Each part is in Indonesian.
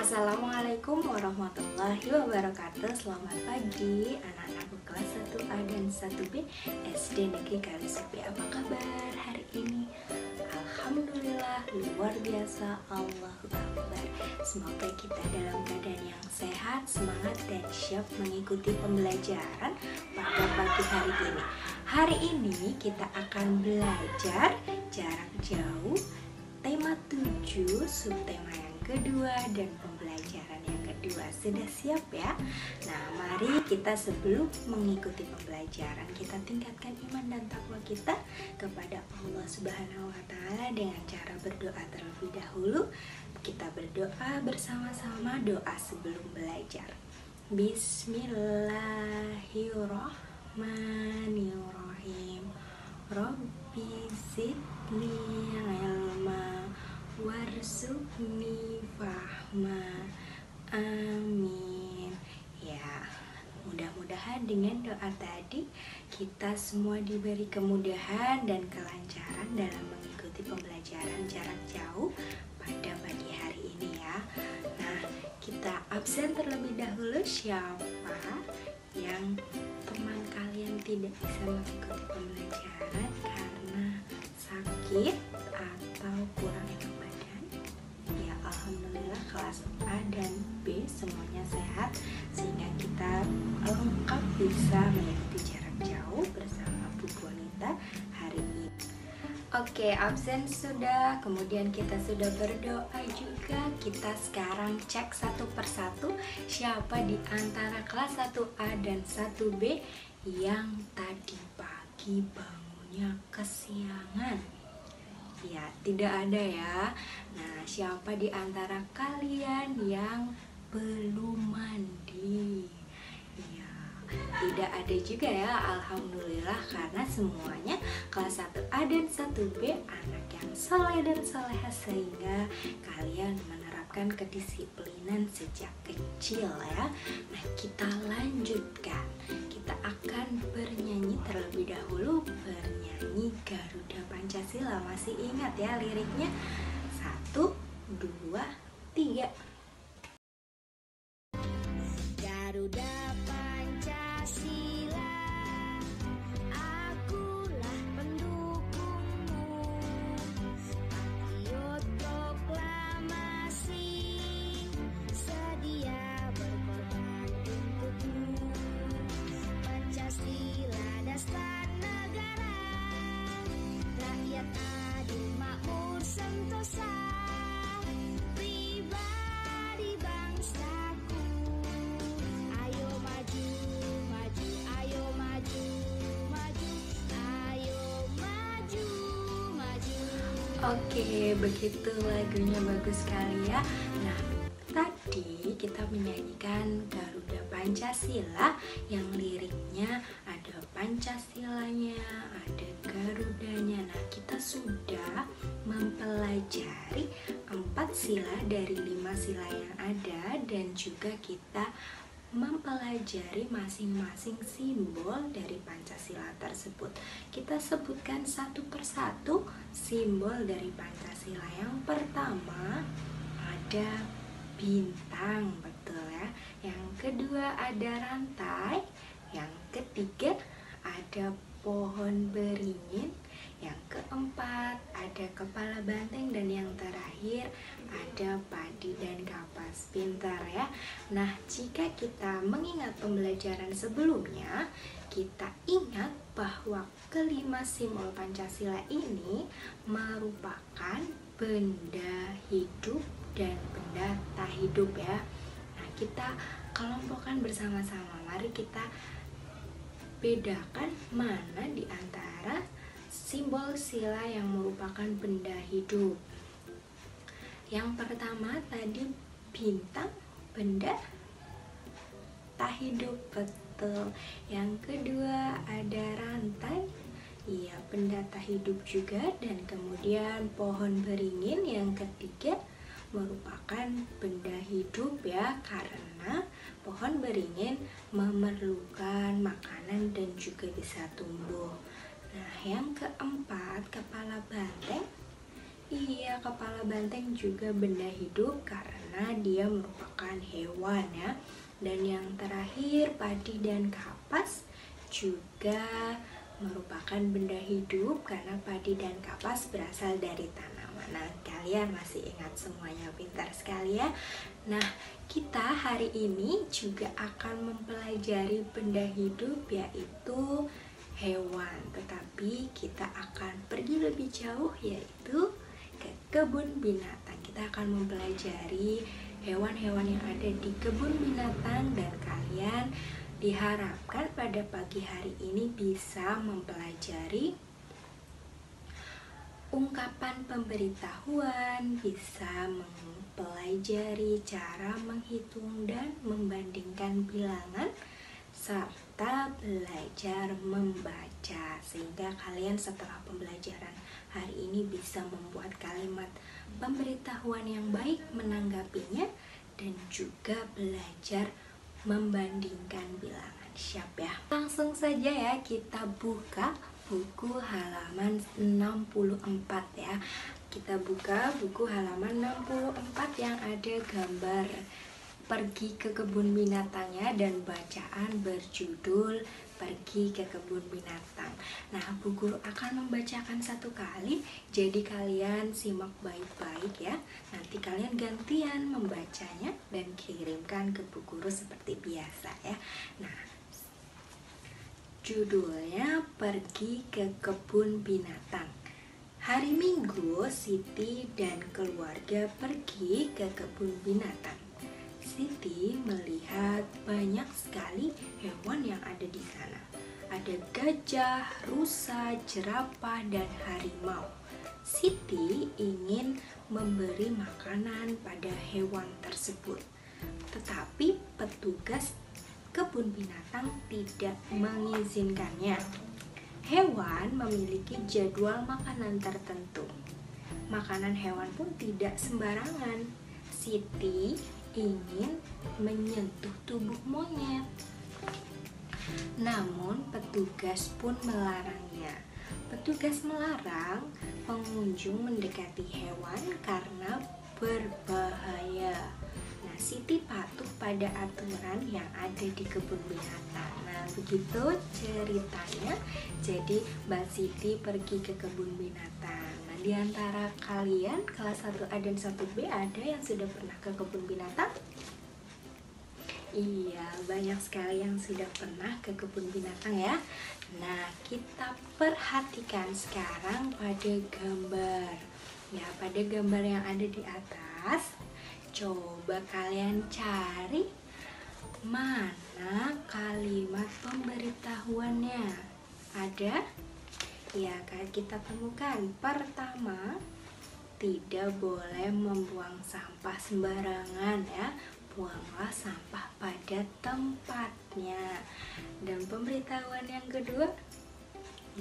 Assalamualaikum warahmatullahi wabarakatuh. Selamat pagi anak-anakku kelas 1A dan 1B SD Negeri Kalisepi. Apa kabar hari ini? Alhamdulillah, luar biasa, Allahu Akbar. Semoga kita dalam keadaan yang sehat, semangat, dan siap mengikuti pembelajaran pada pagi hari ini. Hari ini kita akan belajar jarak jauh, tema 7, subtema yang kedua, dan pembelajaran yang kedua. Sudah siap ya? Nah, mari kita sebelum mengikuti pembelajaran, kita tingkatkan iman dan takwa kita kepada Allah Subhanahu wa Ta'ala dengan cara berdoa terlebih dahulu. Kita berdoa bersama-sama, doa sebelum belajar. Bismillahirrahmanirrahim. Rabbi zidni ilma warzuqni fahma. Amin. Ya, mudah-mudahan dengan doa tadi kita semua diberi kemudahan dan kelancaran dalam mengikuti pembelajaran jarak jauh pada pagi hari ini ya. Nah, kita absen terlebih dahulu. Siapa yang teman kalian tidak bisa mengikuti pembelajaran karena sakit atau kurang enak badan? Ya, alhamdulillah kelas A dan B semuanya sehat sehingga kita lengkap bisa mengikuti jarak jauh bersama Bu Bonita hari ini. Oke, absen sudah, kemudian kita sudah berdoa juga. Kita sekarang cek satu persatu siapa di antara kelas 1A dan 1B yang tadi pagi bangunnya kesiangan. Ya, tidak ada ya. Nah, siapa di antara kalian yang belum mandi? Ya, tidak ada juga ya, alhamdulillah, karena semuanya kelas 1A dan 1B anak yang soleh dan soleha sehingga kalian menerapkan kedisiplinan sejak kecil ya. Nah, kita lanjutkan. Kita akan bernyanyi terlebih dahulu, bernyanyi Garuda Pancasila. Masih ingat ya liriknya? 1, 2, 3. Garuda Pancasila, akulah pendukungmu. Patriot proklamasi, sedia berkorban untukmu. Pancasila dasar negara, rakyat adil makmur sentosa, pribadi bangsaku. Ayo maju, maju, ayo maju, maju, ayo maju, maju. Oke, begitu lagunya, bagus sekali ya. Nah, tadi kita menyanyikan Garuda Pancasila yang liriknya ada Pancasilanya, ada Garudanya. Nah, kita sudah mempelajari 4 sila dari 5 sila yang ada, dan juga kita mempelajari masing-masing simbol dari Pancasila tersebut. Kita sebutkan satu persatu simbol dari Pancasila. Yang pertama ada bintang, betul ya. Yang kedua ada rantai. Yang ketiga ada pohon beringin. Yang keempat ada kepala banteng, dan yang terakhir ada padi dan kapas. Pintar ya. Nah, jika kita mengingat pembelajaran sebelumnya, kita ingat bahwa kelima simbol Pancasila ini merupakan benda hidup dan benda tak hidup ya. Nah, kita kelompokkan bersama-sama. Mari kita bedakan mana di antara simbol sila yang merupakan benda hidup. Yang pertama tadi bintang, benda tak hidup, betul. Yang kedua ada rantai, iya, benda tak hidup juga. Dan kemudian pohon beringin yang ketiga merupakan benda hidup ya, karena pohon beringin memerlukan makanan dan juga bisa tumbuh. Nah, yang keempat kepala banteng. Iya, kepala banteng juga benda hidup karena karena dia merupakan hewan ya. Dan yang terakhir, padi dan kapas juga merupakan benda hidup karena padi dan kapas berasal dari tanaman. Nah, kalian masih ingat semuanya, pintar sekali ya. Nah, kita hari ini juga akan mempelajari benda hidup yaitu hewan. Tetapi kita akan pergi lebih jauh yaitu ke kebun binatang. Kita akan mempelajari hewan-hewan yang ada di kebun binatang dan kalian diharapkan pada pagi hari ini bisa mempelajari ungkapan pemberitahuan, bisa mempelajari cara menghitung dan membandingkan bilangan, serta belajar membaca, sehingga kalian setelah pembelajaran hari ini bisa membuat kalimat pemberitahuan yang baik menanggapinya dan juga belajar membandingkan bilangan. Siap ya? Langsung saja ya, kita buka buku halaman 64 ya. Kita buka buku halaman 64 yang ada gambar pergi ke kebun binatangnya dan bacaan berjudul pergi ke kebun binatang. Nah, Bu Guru akan membacakan satu kali, jadi kalian simak baik-baik ya. Nanti kalian gantian membacanya dan kirimkan ke Bu Guru seperti biasa ya. Nah, judulnya pergi ke kebun binatang. Hari Minggu, Siti dan keluarga pergi ke kebun binatang. Siti melihat banyak sekali hewan yang ada di sana. Ada gajah, rusa, jerapah, dan harimau. Siti ingin memberi makanan pada hewan tersebut. Tetapi petugas kebun binatang tidak mengizinkannya. Hewan memiliki jadwal makanan tertentu. Makanan hewan pun tidak sembarangan. Siti ingin menyentuh tubuh monyet. Namun petugas pun melarangnya. Petugas melarang pengunjung mendekati hewan karena berbahaya. Nah, Siti patuh pada aturan yang ada di kebun binatang. Nah, begitu ceritanya. Jadi Mbak Siti pergi ke kebun binatang. Nah, di antara kalian kelas 1A dan 1B ada yang sudah pernah ke kebun binatang? Iya, banyak sekali yang sudah pernah ke kebun binatang ya. Nah, kita perhatikan sekarang pada gambar. Ya, pada gambar yang ada di atas, coba kalian cari mana kalimat pemberitahuannya. Ada? Ya, kita temukan. Pertama, tidak boleh membuang sampah sembarangan ya. Buanglah sampah pada tempatnya. Dan pemberitahuan yang kedua,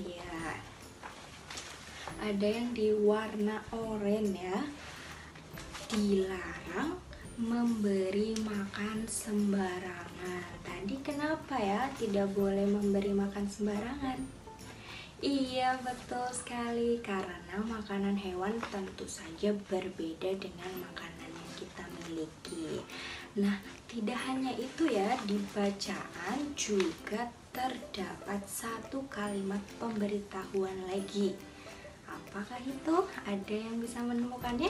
ya, ada yang di warna oranye ya. Dilarang memberi makan sembarangan. Tadi kenapa ya tidak boleh memberi makan sembarangan? Iya, betul sekali, karena makanan hewan tentu saja berbeda dengan makanan yang kita miliki. Nah, tidak hanya itu ya, di bacaan juga terdapat satu kalimat pemberitahuan lagi. Apakah itu? Ada yang bisa menemukannya?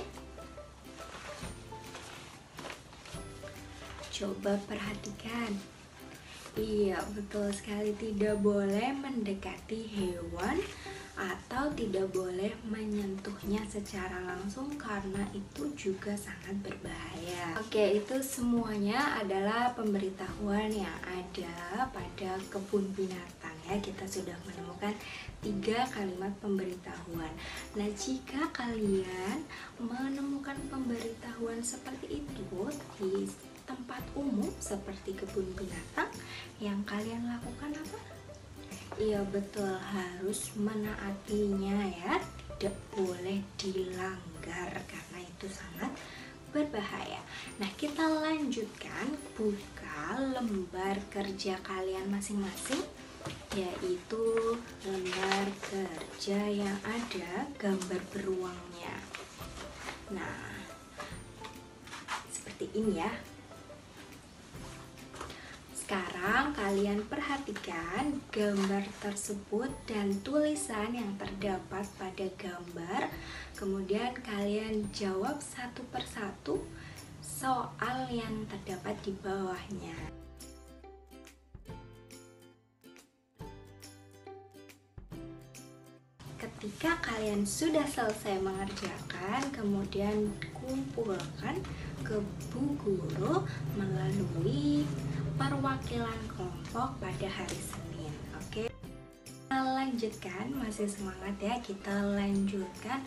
Coba perhatikan. Iya, betul sekali, tidak boleh mendekati hewan atau tidak boleh menyentuhnya secara langsung karena itu juga sangat berbahaya. Oke, itu semuanya adalah pemberitahuan yang ada pada kebun binatang ya. Kita sudah menemukan 3 kalimat pemberitahuan. Nah, jika kalian menemukan pemberitahuan seperti itu di tempat umum seperti kebun binatang, yang kalian lakukan apa? Iya, betul, harus menaatinya ya. Tidak boleh dilanggar karena itu sangat berbahaya. Nah, kita lanjutkan, buka lembar kerja kalian masing-masing, yaitu lembar kerja yang ada gambar beruangnya. Nah, seperti cariin ya. Sekarang kalian perhatikan gambar tersebut dan tulisan yang terdapat pada gambar. Kemudian kalian jawab satu persatu soal yang terdapat di bawahnya. Ketika kalian sudah selesai mengerjakan, kemudian kumpulkan ke Bu Guru melalui perwakilan kelompok pada hari Senin. Oke, kita lanjutkan, masih semangat ya, kita lanjutkan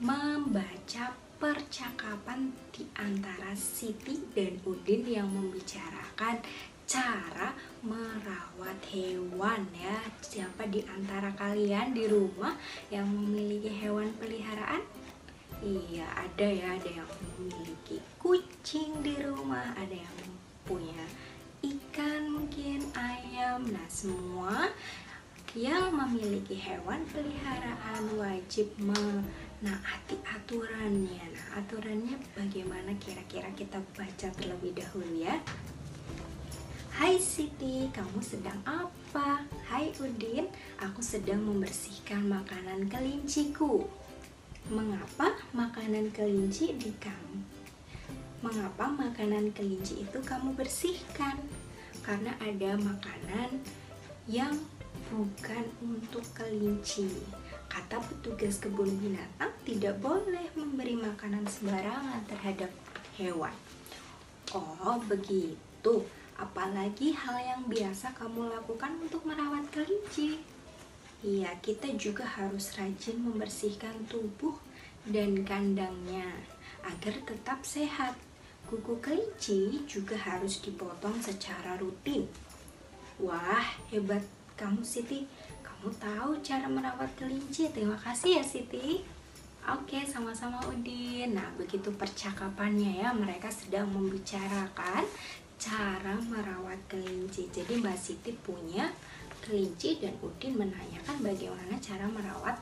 membaca percakapan di antara Siti dan Udin yang membicarakan cara merawat hewan ya. Siapa di antara kalian di rumah yang memiliki hewan peliharaan? Iya, ada ya, ada yang memiliki kucing di rumah, ada yang punya ikan, mungkin ayam. Nah, semua yang memiliki hewan peliharaan wajib menaati aturannya. Nah, aturannya bagaimana, kira-kira kita baca terlebih dahulu ya. Hai Siti, kamu sedang apa? Hai Udin, aku sedang membersihkan makanan kelinciku. Mengapa makanan kelinci di kamu? Mengapa makanan kelinci itu kamu bersihkan? Karena ada makanan yang bukan untuk kelinci. Kata petugas kebun binatang, tidak boleh memberi makanan sembarangan terhadap hewan. Oh, begitu. Apalagi hal yang biasa kamu lakukan untuk merawat kelinci. Iya, kita juga harus rajin membersihkan tubuh dan kandangnya agar tetap sehat. Kuku kelinci juga harus dipotong secara rutin. Wah, hebat kamu Siti. Kamu tahu cara merawat kelinci. Terima kasih ya Siti. Oke, sama-sama Udin. Nah, begitu percakapannya ya. Mereka sedang membicarakan cara merawat kelinci. Jadi Mbak Siti punya kelinci dan Udin menanyakan bagaimana cara merawat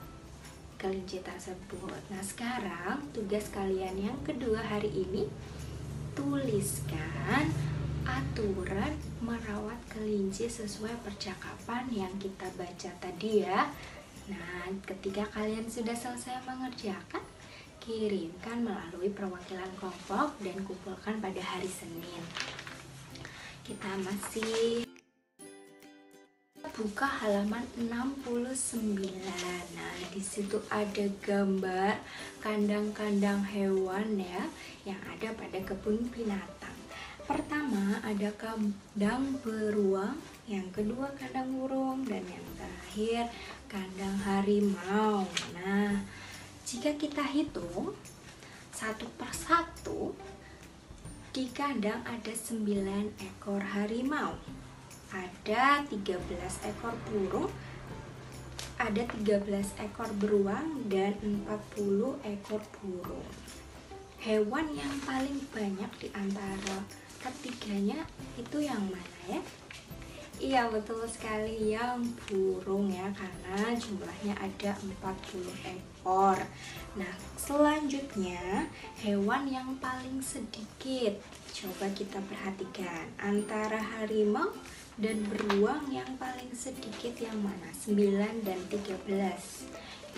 kelinci tersebut. Nah, sekarang tugas kalian yang kedua hari ini, tuliskan aturan merawat kelinci sesuai percakapan yang kita baca tadi ya. Nah, ketika kalian sudah selesai mengerjakan, kirimkan melalui perwakilan kelompok dan kumpulkan pada hari Senin. Kita masih buka halaman 69. Nah, di situ ada gambar kandang-kandang hewan ya yang ada pada kebun binatang. Pertama ada kandang beruang, yang kedua kandang burung, dan yang terakhir kandang harimau. Nah, jika kita hitung satu persatu, di kandang ada 9 ekor harimau, ada 13 ekor burung, ada 13 ekor beruang, dan 40 ekor burung. Hewan yang paling banyak di antara ketiganya itu yang mana ya? Iya, betul sekali, yang burung ya, karena jumlahnya ada 40 ekor. Nah, selanjutnya hewan yang paling sedikit. Coba kita perhatikan, antara harimau dan beruang yang paling sedikit yang mana? 9 dan 13.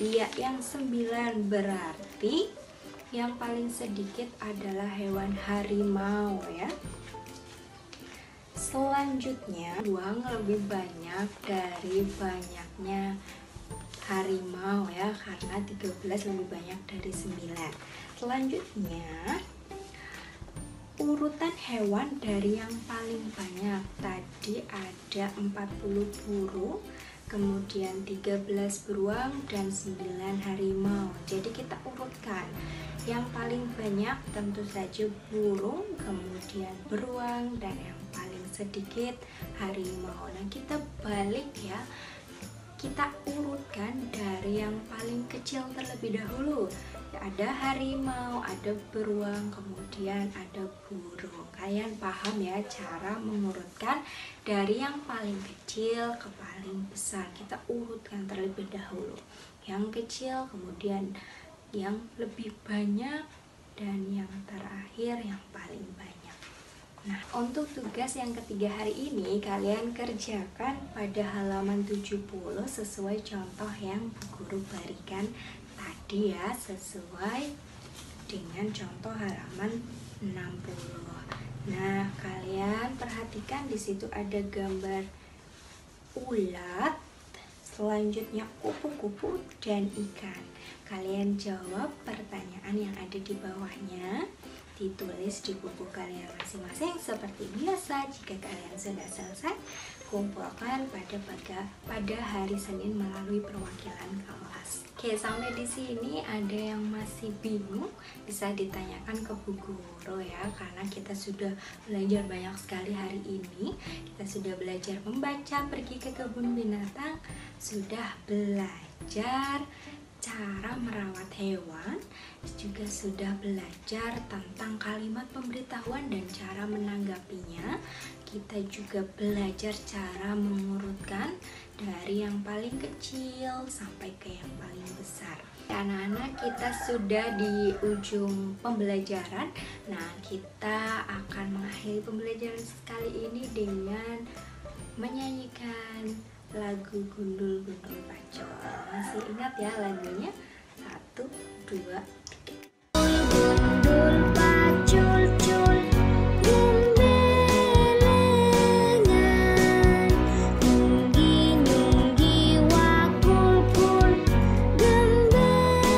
Iya, yang 9, berarti yang paling sedikit adalah hewan harimau ya. Selanjutnya, beruang lebih banyak dari banyaknya harimau ya, karena 13 lebih banyak dari 9. Selanjutnya, urutan hewan dari yang paling banyak. Tadi ada 40 burung, kemudian 13 beruang, dan 9 harimau. Jadi kita urutkan. Yang paling banyak tentu saja burung, kemudian beruang, dan yang paling sedikit harimau. Nah, kita balik ya. Kita urutkan dari yang paling kecil terlebih dahulu. Ada harimau, ada beruang, kemudian ada burung. Kalian paham ya cara mengurutkan dari yang paling kecil ke paling besar. Kita urutkan terlebih dahulu. Yang kecil, kemudian yang lebih banyak, dan yang terakhir yang paling banyak. Nah, untuk tugas yang ketiga hari ini kalian kerjakan pada halaman 70 sesuai contoh yang Bu Guru berikan tadi ya, sesuai dengan contoh halaman 60. Nah, kalian perhatikan di situ ada gambar ulat, selanjutnya kupu-kupu dan ikan. Kalian jawab pertanyaan yang ada di bawahnya, ditulis di buku kalian masing-masing seperti biasa. Jika kalian sudah selesai, kumpulkan pada hari Senin melalui perwakilan kelas. Oke, sampai di sini ada yang masih bingung bisa ditanyakan ke Bu Guru ya, karena kita sudah belajar banyak sekali hari ini. Kita sudah belajar membaca, pergi ke kebun binatang, sudah belajar cara merawat hewan, juga sudah belajar tentang kalimat pemberitahuan dan cara menanggapinya. Kita juga belajar cara mengurutkan dari yang paling kecil sampai ke yang paling besar. Anak-anak, kita sudah di ujung pembelajaran. Nah, kita akan mengakhiri pembelajaran kali ini dengan menyanyikan lagu Gundul-Gundul Pacul. Masih ingat ya lagunya? 1, 2, 3. Gundul pacul-cul, gembelengan, nyunggi-nyunggi wakul-kul, gembelengan,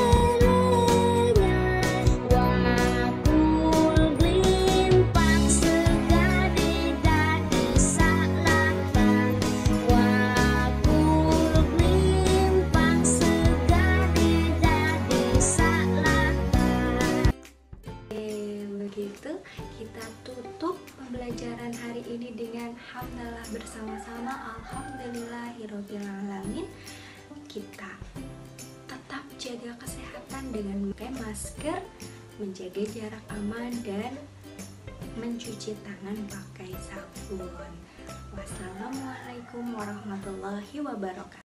wakul glimpang segade dadi salatan, wakul glimpang segade dadi salatan. Begitu kita tutup pembelajaran hari ini dengan hamdalah bersama-sama, alhamdulillahirobbilalamin. Kita tetap jaga kesehatan dengan memakai masker, menjaga jarak aman, dan mencuci tangan pakai sabun. Wassalamualaikum warahmatullahi wabarakatuh.